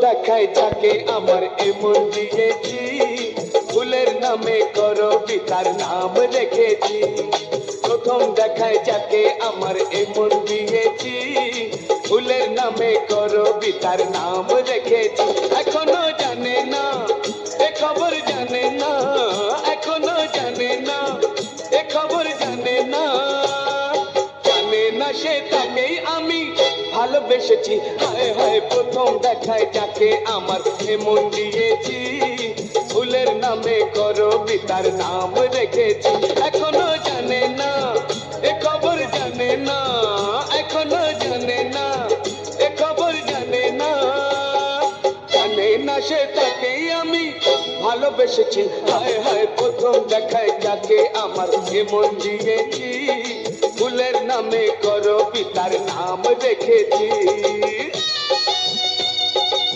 দেখায় যাকে আমার এমন দিয়েছি, ফুলের নামে করো পিতার নাম রেখেছি। প্রথম দেখায় যাকে আমার এমন দিয়েছি, ফুলের নামে করো পিতার নাম রেখেছি। এখনো জানে না এ খবর, জানে না এখনো জানে না এ খবর, জানে না জানে না সে তাকেই আমি ভালোবেসেছি। হায় হায় প্রথম দেখায় যাকে আমার এমন দিয়েছি, ফুলের নামে করো পিতার নাম রেখেছি। এখনো জানে না এ খবর, জানে না এখনো জানে না এ খবর, জানে না জানে না সে তাকেই আমি ভালোবেসেছি। হায় হায় প্রথম দেখায় যাকে আমার এমন দিয়েছি, ফুলের নামে করো পিতার নাম রেখেছি।